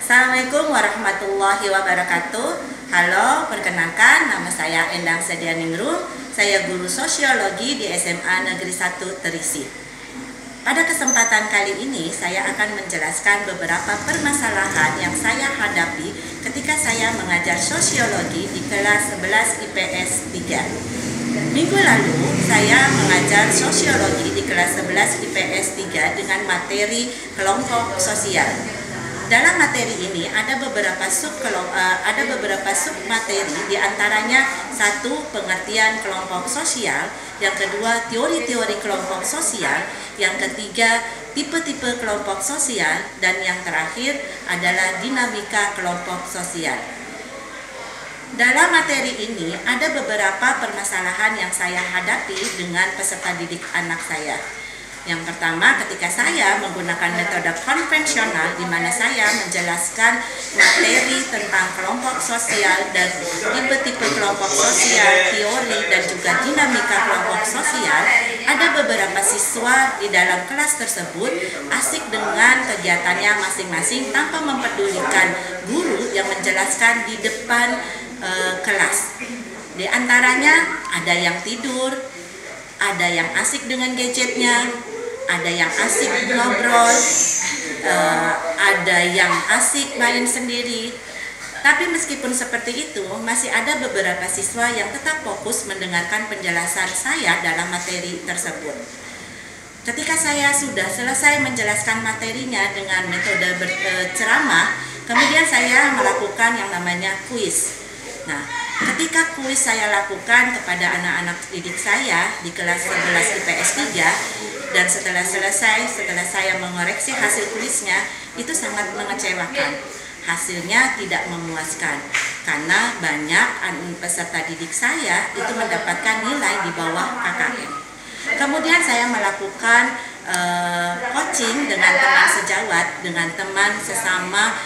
Assalamualaikum warahmatullahi wabarakatuh. Halo, perkenalkan nama saya Endang Sedianingrum. Saya guru sosiologi di SMA Negeri 1 Terisi. Pada kesempatan kali ini saya akan menjelaskan beberapa permasalahan yang saya hadapi ketika saya mengajar sosiologi di kelas 11 IPS 3. Minggu lalu saya mengajar sosiologi di kelas 11 IPS 3 dengan materi kelompok sosial. Dalam materi ini ada beberapa submateri, diantaranya satu, pengertian kelompok sosial, yang kedua, teori-teori kelompok sosial, yang ketiga, tipe-tipe kelompok sosial, dan yang terakhir adalah dinamika kelompok sosial. Dalam materi ini ada beberapa permasalahan yang saya hadapi dengan peserta didik anak saya. Yang pertama, ketika saya menggunakan metode konvensional di mana saya menjelaskan materi tentang kelompok sosial dan tipe-tipe kelompok sosial, teori dan juga dinamika kelompok sosial, ada beberapa siswa di dalam kelas tersebut asik dengan kegiatannya masing-masing tanpa mempedulikan guru yang menjelaskan di depan kelas. Di antaranya ada yang tidur, ada yang asik dengan gadgetnya, ada yang asik ngobrol, ada yang asik main sendiri. Tapi meskipun seperti itu, masih ada beberapa siswa yang tetap fokus mendengarkan penjelasan saya dalam materi tersebut. Ketika saya sudah selesai menjelaskan materinya dengan metode ceramah, kemudian saya melakukan yang namanya kuis. Nah, ketika kuis saya lakukan kepada anak-anak didik saya di kelas 11 IPS 3, dan setelah saya mengoreksi hasil kuisnya, itu sangat mengecewakan. Hasilnya tidak memuaskan, karena banyak peserta didik saya itu mendapatkan nilai di bawah KKM. Kemudian saya melakukan coaching dengan teman sejawat, dengan teman sesama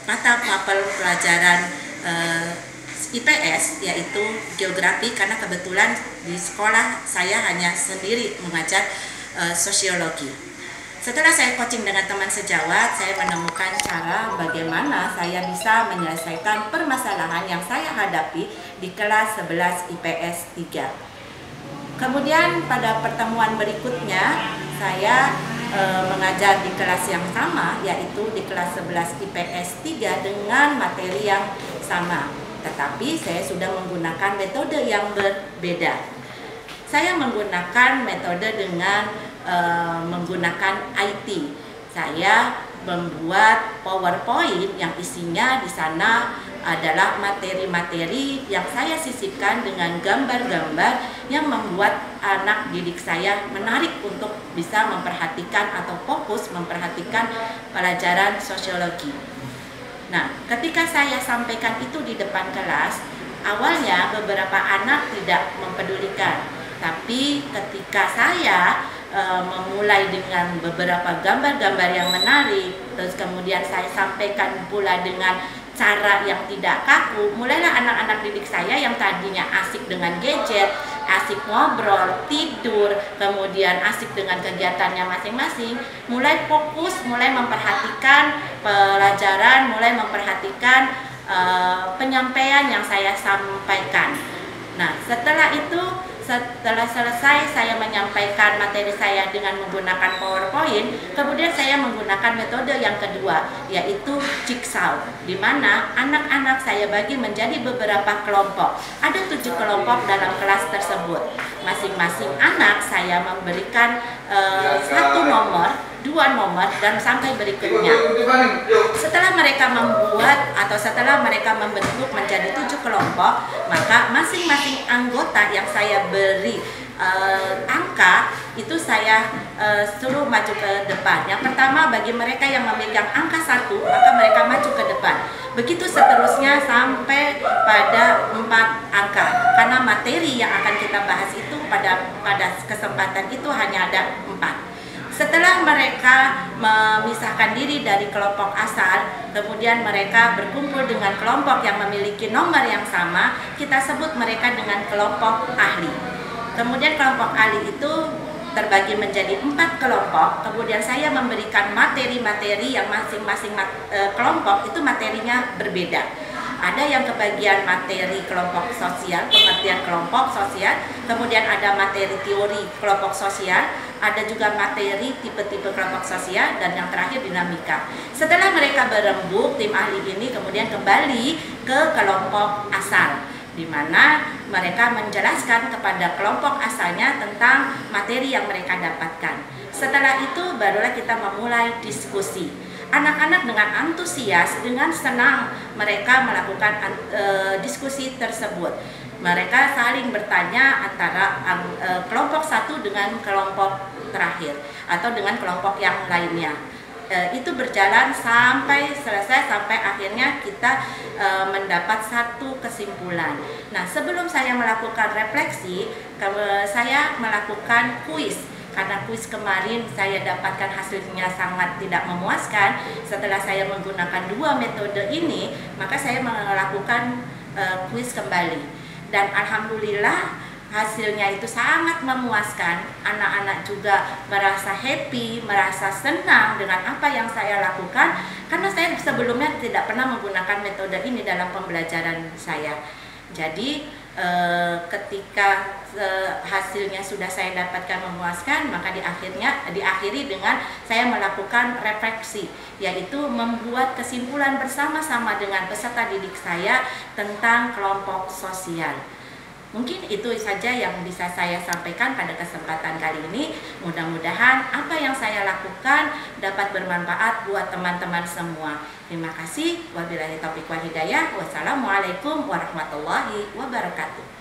mata mapel pelajaran IPS, yaitu geografi, karena kebetulan di sekolah saya hanya sendiri mengajar sosiologi. Setelah saya coaching dengan teman sejawat, saya menemukan cara bagaimana saya bisa menyelesaikan permasalahan yang saya hadapi di kelas 11 IPS 3. Kemudian pada pertemuan berikutnya saya mengajar di kelas yang sama, yaitu di kelas 11 IPS 3 dengan materi yang sama. Tetapi saya sudah menggunakan metode yang berbeda. Saya menggunakan metode dengan menggunakan IT. Saya membuat PowerPoint yang isinya di sana adalah materi-materi yang saya sisipkan dengan gambar-gambar yang membuat anak didik saya menarik untuk bisa memperhatikan atau fokus memperhatikan pelajaran sosiologi. Nah, ketika saya sampaikan itu di depan kelas, awalnya beberapa anak tidak mempedulikan. Tapi ketika saya memulai dengan beberapa gambar-gambar yang menarik, terus kemudian saya sampaikan pula dengan cara yang tidak kaku, mulailah anak-anak didik saya yang tadinya asik dengan gadget, asik ngobrol, tidur, kemudian asik dengan kegiatannya masing-masing, mulai fokus, mulai memperhatikan pelajaran, mulai memperhatikan penyampaian yang saya sampaikan. Nah, setelah selesai saya menyampaikan materi saya dengan menggunakan PowerPoint, kemudian saya menggunakan metode yang kedua, yaitu jigsaw, di mana anak-anak saya bagi menjadi beberapa kelompok. Ada 7 kelompok dalam kelas tersebut. Masing-masing anak saya memberikan 1 nomor, 2 nomor, dan sampai berikutnya. Setelah mereka membuat atau setelah mereka membentuk menjadi 7 kelompok, maka masing-masing anggota yang saya beri angka itu saya suruh maju ke depan. Yang pertama, bagi mereka yang memegang angka 1, maka mereka maju ke depan. Begitu seterusnya sampai pada 4 angka, karena materi yang akan kita bahas itu pada kesempatan itu hanya ada 4. Setelah mereka memisahkan diri dari kelompok asal, kemudian mereka berkumpul dengan kelompok yang memiliki nomor yang sama, kita sebut mereka dengan kelompok ahli. Kemudian kelompok ahli itu terbagi menjadi 4 kelompok, kemudian saya memberikan materi-materi yang masing-masing kelompok itu materinya berbeda. Ada yang kebagian materi kelompok sosial, pengertian kelompok sosial, kemudian ada materi teori kelompok sosial, ada juga materi tipe-tipe kelompok sosial, dan yang terakhir dinamika. Setelah mereka berembuk, tim ahli ini kemudian kembali ke kelompok asal, di mana mereka menjelaskan kepada kelompok asalnya tentang materi yang mereka dapatkan. Setelah itu barulah kita memulai diskusi. Anak-anak dengan antusias, dengan senang mereka melakukan diskusi tersebut. Mereka saling bertanya antara kelompok satu dengan kelompok terakhir atau dengan kelompok yang lainnya. Itu berjalan sampai selesai, sampai akhirnya kita mendapat satu kesimpulan. Nah, sebelum saya melakukan refleksi, saya melakukan kuis. Karena kuis kemarin saya dapatkan hasilnya sangat tidak memuaskan. Setelah saya menggunakan 2 metode ini, maka saya melakukan kuis kembali. Dan alhamdulillah hasilnya itu sangat memuaskan. Anak-anak juga merasa happy, merasa senang dengan apa yang saya lakukan, karena saya sebelumnya tidak pernah menggunakan metode ini dalam pembelajaran saya. Jadi ketika hasilnya sudah saya dapatkan memuaskan, maka diakhiri dengan saya melakukan refleksi, yaitu membuat kesimpulan bersama-sama dengan peserta didik saya tentang kelompok sosial. Mungkin itu saja yang bisa saya sampaikan pada kesempatan kali ini. Mudah-mudahan apa yang saya lakukan dapat bermanfaat buat teman-teman semua. Terima kasih. Wabillahi taufiq wal hidayah. Wassalamualaikum warahmatullahi wabarakatuh.